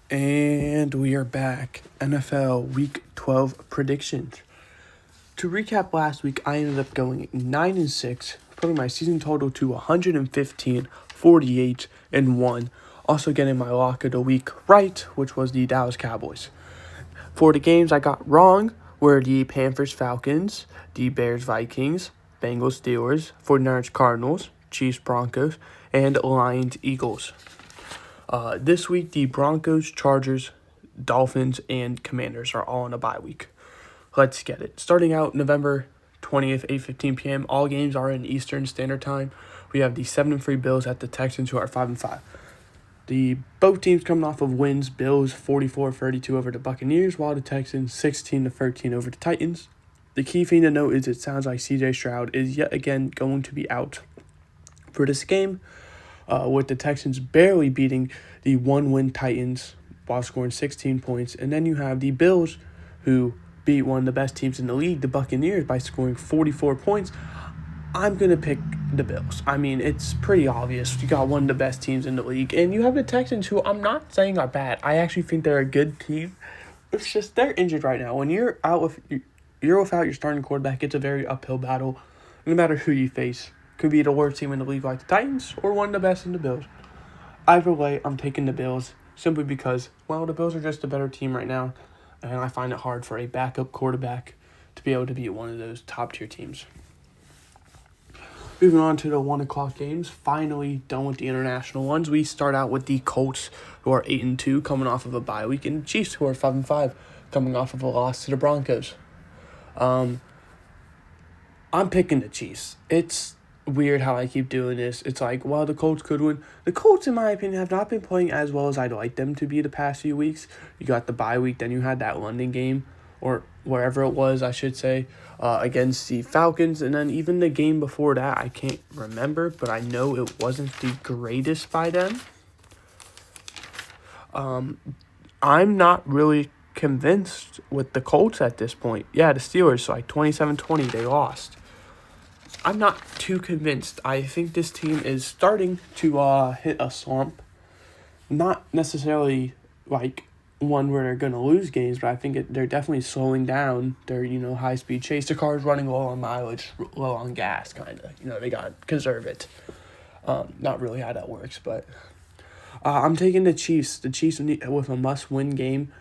And we are back. NFL Week 12 predictions. To recap last week, I ended up going 9-6, putting my season total to 115, 48, and 1. Also getting my lock of the week right, which was the Dallas Cowboys. For the games I got wrong were the Panthers Falcons, the Bears Vikings, Bengals Steelers, 49ers Cardinals, Chiefs Broncos, and Lions Eagles. This week, the Broncos, Chargers, Dolphins, and Commanders are all on a bye week. Let's get it. Starting out November 20th, 8:15 p.m., all games are in Eastern Standard Time. We have the 7-3 Bills at the Texans, who are 5-5. Both teams coming off of wins. Bills 44-32 over the Buccaneers, while the Texans 16-13 over the Titans. The key thing to note is it sounds like C.J. Stroud is yet again going to be out for this game, with the Texans barely beating the one-win Titans while scoring 16 points. And then you have the Bills, who beat one of the best teams in the league, the Buccaneers, by scoring 44 points. I'm going to pick the Bills. I mean, it's pretty obvious. You got one of the best teams in the league. And you have the Texans, who I'm not saying are bad. I actually think they're a good team. It's just they're injured right now. When you're without your starting quarterback, it's a very uphill battle, no matter who you face. Could be the worst team in the league like the Titans or one of the best in the Bills. Either way, I'm taking the Bills simply because, well, the Bills are just a better team right now, and I find it hard for a backup quarterback to be able to beat one of those top-tier teams. Moving on to the 1 o'clock games, finally done with the international ones. We start out with the Colts, who are 8-2, coming off of a bye week, and the Chiefs, who are 5-5, coming off of a loss to the Broncos. I'm picking the Chiefs. It's weird how I keep doing this. It's like, well, the Colts could win. The Colts, in my opinion, have not been playing as well as I'd like them to be the past few weeks. You got the bye week, then you had that London game, or wherever it was, I should say, against the Falcons, and then even the game before that, I can't remember, but I know it wasn't the greatest by them. I'm not really convinced with the Colts at this point. Yeah, the Steelers, like 27-20, they lost. I'm not too convinced. I think this team is starting to hit a slump. Not necessarily like one where they're going to lose games, but I think they're definitely slowing down their, high-speed chase. The car's running low on mileage, low on gas, kind of. They got to conserve it. Not really how that works, but I'm taking the Chiefs. The Chiefs with a must-win game.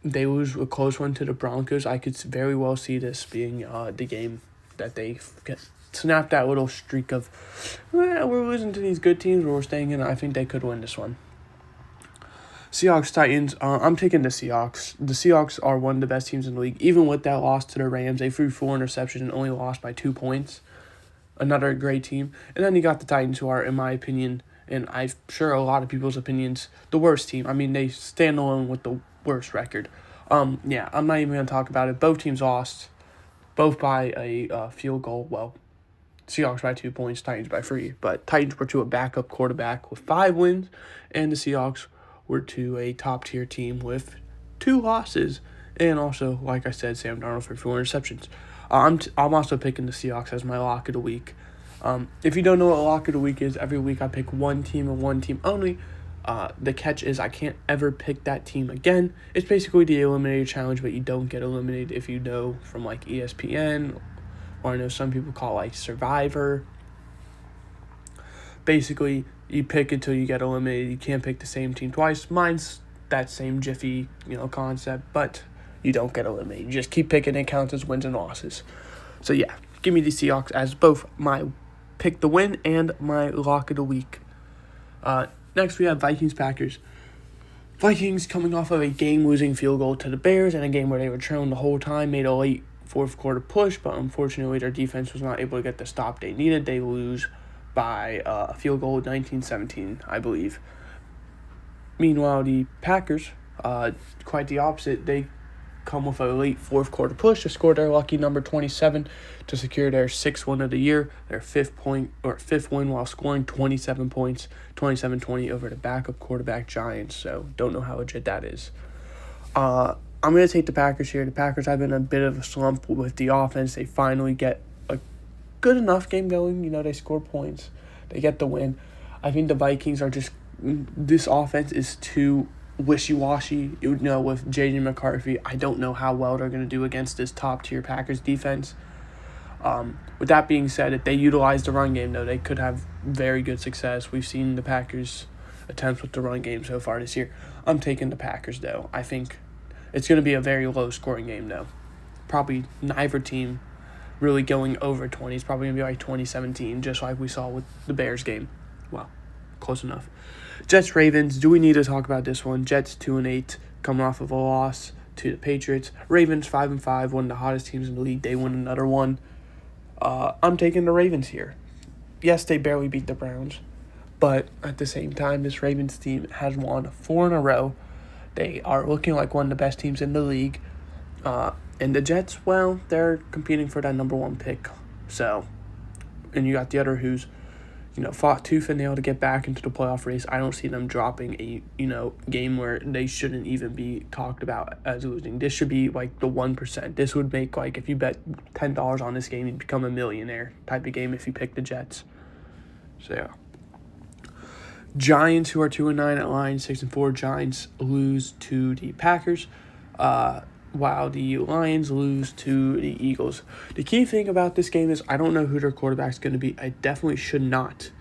They lose a close one to the Broncos. I could very well see this being the game that they snap that little streak of, we're losing to these good teams, but we're staying in. I think they could win this one. Seahawks, Titans, I'm taking the Seahawks. The Seahawks are one of the best teams in the league. Even with that loss to the Rams, they threw 4 interceptions and only lost by 2 points. Another great team. And then you got the Titans, who are, in my opinion, and I'm sure a lot of people's opinions, the worst team. I mean, they stand alone with the worst record. I'm not even going to talk about it. Both teams lost, both by a field goal. Well, Seahawks by 2 points, Titans by 3. But Titans were to a backup quarterback with 5 wins, and the Seahawks were to a top-tier team with 2 losses. And also, like I said, Sam Darnold for 4 interceptions. I'm also picking the Seahawks as my lock of the week. If you don't know what a lock of the week is, every week I pick one team and one team only. The catch is I can't ever pick that team again. It's basically the Eliminator Challenge, but you don't get eliminated if you know from like ESPN, or I know some people call it like Survivor. Basically, you pick until you get eliminated. You can't pick the same team twice. Mine's that same Jiffy, concept, but you don't get eliminated. You just keep picking. It counts as wins and losses. So yeah, give me the Seahawks as both my pick the win and my lock of the week. Next, we have Vikings-Packers. Vikings coming off of a game-losing field goal to the Bears in a game where they were trailing the whole time, made a late fourth quarter push, but unfortunately their defense was not able to get the stop they needed. They lose by a field goal, 19-17, I believe. Meanwhile, the Packers, quite the opposite. They come with a late fourth quarter push to score their lucky number 27 to secure their 6th win of the year, their 5th win while scoring 27 points, 27-20 over the backup quarterback Giants. So don't know how legit that is. I'm going to take the Packers here. The Packers have been a bit of a slump with the offense. They finally get a good enough game going. They score points. They get the win. I think the Vikings are just, this offense is too wishy-washy. With J.J. McCarthy, I don't know how well they're going to do against this top-tier Packers defense. With that being said, if they utilize the run game, though, they could have very good success. We've seen the Packers' attempts with the run game so far this year. I'm taking the Packers, though. I think it's going to be a very low-scoring game, though. Probably neither team really going over 20. It's probably going to be like 2017, just like we saw with the Bears game. Well, close enough. Jets-Ravens, do we need to talk about this one? Jets 2-8, coming off of a loss to the Patriots. Ravens 5-5, one of the hottest teams in the league. They win another one. I'm taking the Ravens here. Yes, they barely beat the Browns, but at the same time, this Ravens team has won 4 in a row. They are looking like one of the best teams in the league. And the Jets, well, they're competing for that number 1 pick. So, and you got the other who's, fought tooth and nail to get back into the playoff race. I don't see them dropping a, game where they shouldn't even be talked about as losing. This should be like the 1%. This would make, like, if you bet $10 on this game, you'd become a millionaire type of game if you pick the Jets. So, yeah. Giants, who are 2-9 at line, 6-4. Giants lose to the Packers, while the Lions lose to the Eagles. The key thing about this game is I don't know who their quarterback's going to be. I definitely should not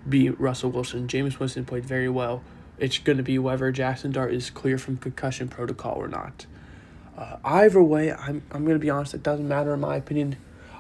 be Russell Wilson. Jameis Winston played very well. It's going to be whether Jackson Dart is clear from concussion protocol or not. Either way, I'm going to be honest, it doesn't matter in my opinion.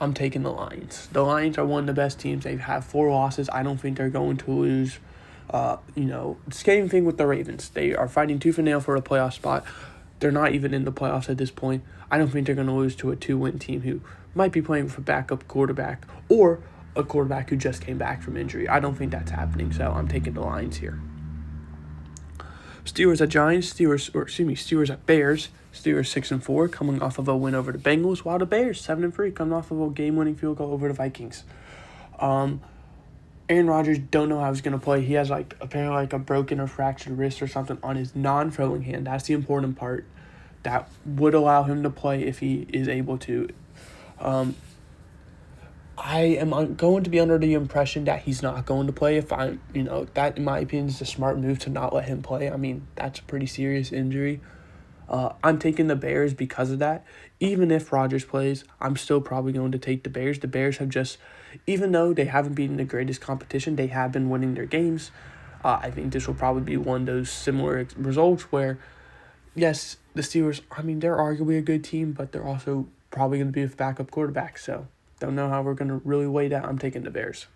I'm taking the Lions. The Lions are one of the best teams. They have 4 losses. I don't think they're going to lose. Same thing with the Ravens. They are fighting tooth and nail for a playoff spot. They're not even in the playoffs at this point. I don't think they're going to lose to a 2-win team who might be playing with a backup quarterback or a quarterback who just came back from injury. I don't think that's happening, so I'm taking the Lions here. Steelers at Giants, Steelers at Bears. Steelers 6-4, coming off of a win over the Bengals, while the Bears 7-3, coming off of a game-winning field goal over the Vikings. Aaron Rodgers don't know how he's going to play. He has apparently a broken or fractured wrist or something on his non-throwing hand. That's the important part. That would allow him to play if he is able to. I am going to be under the impression that he's not going to play. That in my opinion is a smart move to not let him play. I mean, that's a pretty serious injury. I'm taking the Bears because of that. Even if Rodgers plays, I'm still probably going to take the Bears. The Bears have just, even though they haven't beaten the greatest competition, they have been winning their games. I think this will probably be one of those similar results where, yes, the Steelers, they're arguably a good team, but they're also probably going to be with backup quarterback. So, don't know how we're going to really weigh that. I'm taking the Bears.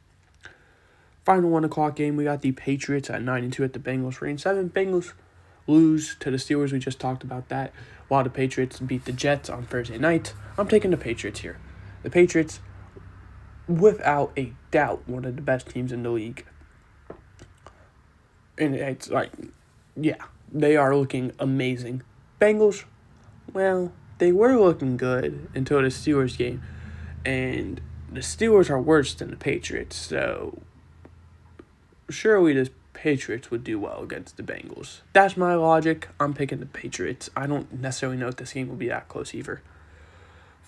Final 1 o'clock game, we got the Patriots at 9-2 at the Bengals. 3-7. Bengals lose to the Steelers. We just talked about that. While the Patriots beat the Jets on Thursday night. I'm taking the Patriots here. The Patriots, without a doubt, one of the best teams in the league. And it's they are looking amazing. Bengals, well, they were looking good until the Steelers game. And the Steelers are worse than the Patriots. So, surely the Patriots would do well against the Bengals. That's my logic. I'm picking the Patriots. I don't necessarily know if this game will be that close either.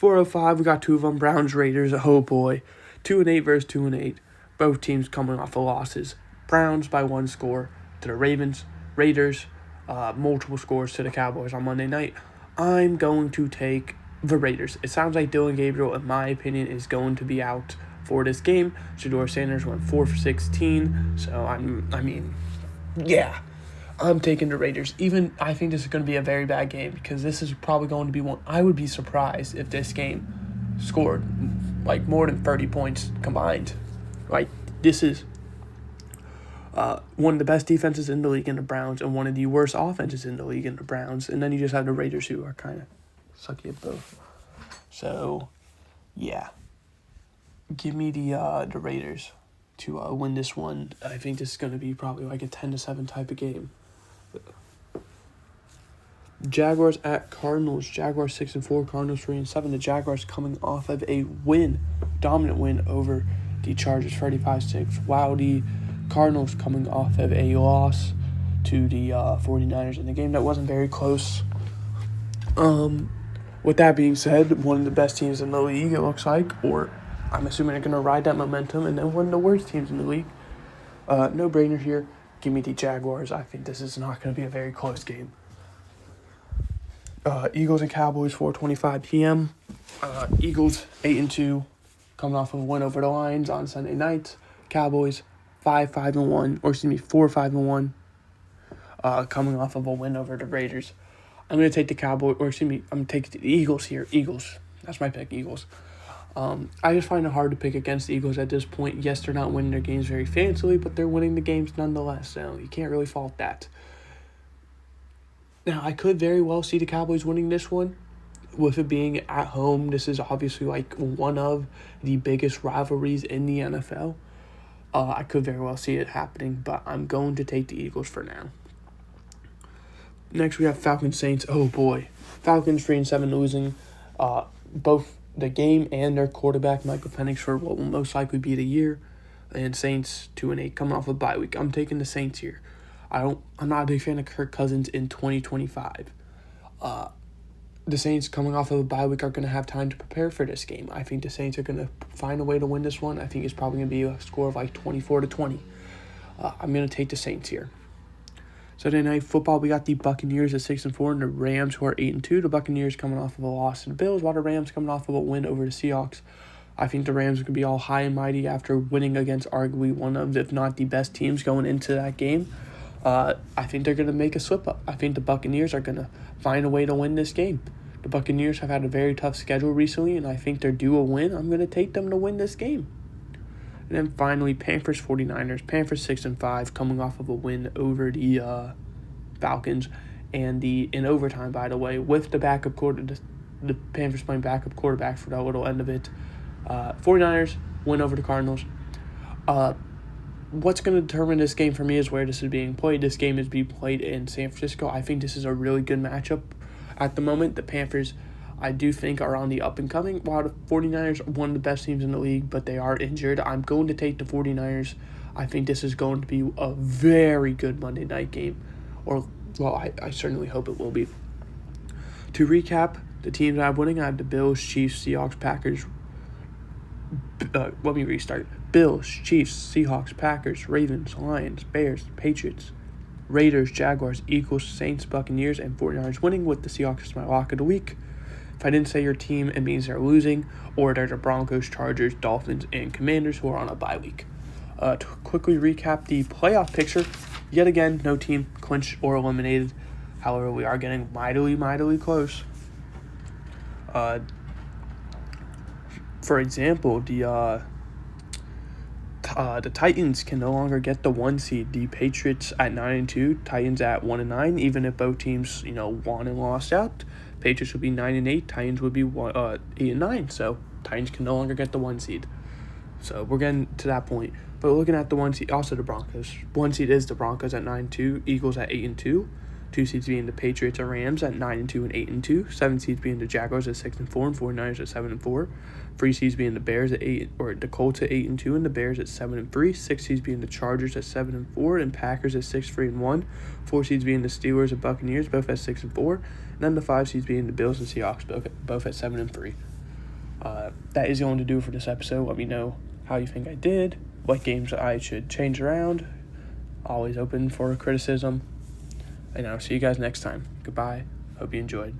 4:05, we got 2 of them. Browns, Raiders. Oh boy. 2-8 versus 2-8. Both teams coming off of losses. Browns by 1 score to the Ravens. Raiders, multiple scores to the Cowboys on Monday night. I'm going to take the Raiders. It sounds like Dylan Gabriel, in my opinion, is going to be out for this game. Shedeur Sanders went 4 for 16. So, I'm taking the Raiders. I think this is going to be a very bad game because this is probably going to be one. I would be surprised if this game scored more than 30 points combined. This is one of the best defenses in the league in the Browns and one of the worst offenses in the league in the Browns. And then you just have the Raiders who are kind of sucky at both. So, yeah. Give me the Raiders to win this one. I think this is going to be probably a 10-7 type of game. Jaguars at Cardinals. Jaguars 6-4, Cardinals 3-7. The Jaguars coming off of a dominant win over the Chargers 35-6. While the Cardinals coming off of a loss to the 49ers in the game that wasn't very close. With that being said, one of the best teams in the league, it looks like, or I'm assuming they're going to ride that momentum, and then one of the worst teams in the league. No-brainer here. give me the Jaguars. I think this is not going to be a very close game. Eagles and Cowboys, 4:25 p.m. Eagles 8-2, coming off of a win over the Lions on Sunday night. Cowboys 4-5-1, coming off of a win over the Raiders. I'm going to take the I'm going to take the Eagles here. Eagles. That's my pick, Eagles. I just find it hard to pick against the Eagles at this point. Yes, they're not winning their games very fancily, but they're winning the games nonetheless, so you can't really fault that. Now, I could very well see the Cowboys winning this one. With it being at home, this is obviously like one of the biggest rivalries in the NFL. I could very well see it happening, but I'm going to take the Eagles for now. Next, we have Falcons Saints. Oh boy, Falcons 3-7 losing both the game and their quarterback Michael Penix for what will most likely be the year, and Saints 2-8 coming off a bye week. I'm taking the Saints here. I'm not a big fan of Kirk Cousins in 2025. The Saints coming off of a bye week are going to have time to prepare for this game. I think the Saints are going to find a way to win this one. I think it's probably going to be a score of like 24-20. I'm going to take the Saints here. Sunday Night Football, we got the Buccaneers at 6-4 and the Rams who are 8-2. The Buccaneers coming off of a loss to the Bills, while the Rams coming off of a win over the Seahawks. I think the Rams are going to be all high and mighty after winning against arguably one of, if not the best teams going into that game. I think they're going to make a slip-up. I think the Buccaneers are going to find a way to win this game. The Buccaneers have had a very tough schedule recently, and I think they're due a win. I'm going to take them to win this game. And then finally, Panthers 49ers. Panthers 6-5, coming off of a win over the Falcons, and in overtime, by the way, with the backup the Panthers playing backup quarterback for that little end of it. 49ers win over the Cardinals. What's going to determine this game for me is where this is being played. This game is being played in San Francisco. I think this is a really good matchup at the moment. The Panthers, I do think, are on the up-and-coming, while the 49ers are one of the best teams in the league, but they are injured. I'm going to take the 49ers. I think this is going to be a very good Monday night game. I certainly hope it will be. To recap, the teams I'm winning, I have the Bills, Chiefs, Seahawks, Packers. Let me restart. Bills, Chiefs, Seahawks, Packers, Ravens, Lions, Bears, Patriots, Raiders, Jaguars, Eagles, Saints, Buccaneers, and 49ers winning, with the Seahawks as my lock of the week. If I didn't say your team, it means they're losing, or they're the Broncos, Chargers, Dolphins, and Commanders who are on a bye week. To quickly recap the playoff picture, yet again, no team clinched or eliminated. However, we are getting mightily close. For example, the Titans can no longer get the 1 seed. The Patriots at 9-2, Titans at 1-9. Even if both teams, won and lost out, Patriots would be 9-8, Titans would be 8-9. So Titans can no longer get the 1 seed. So we're getting to that point. But looking at the 1 seed, also the Broncos. 1 seed is the Broncos at 9-2, Eagles at 8-2. 2 seeds being the Patriots and Rams at 9-2 and 8-2. 7 seeds being the Jaguars at 6-4 and 49ers at 7-4. 3 seeds being the Bears at 8, or the Colts at 8-2 and the Bears at 7-3. 6 seeds being the Chargers at 7-4 and Packers at 6-3-1. 4 seeds being the Steelers and Buccaneers, both at 6-4. And then the 5 seeds being the Bills and Seahawks, both at 7-3. That is going to do for this episode. Let me know how you think I did, what games I should change around. Always open for criticism. And I'll see you guys next time. Goodbye. Hope you enjoyed.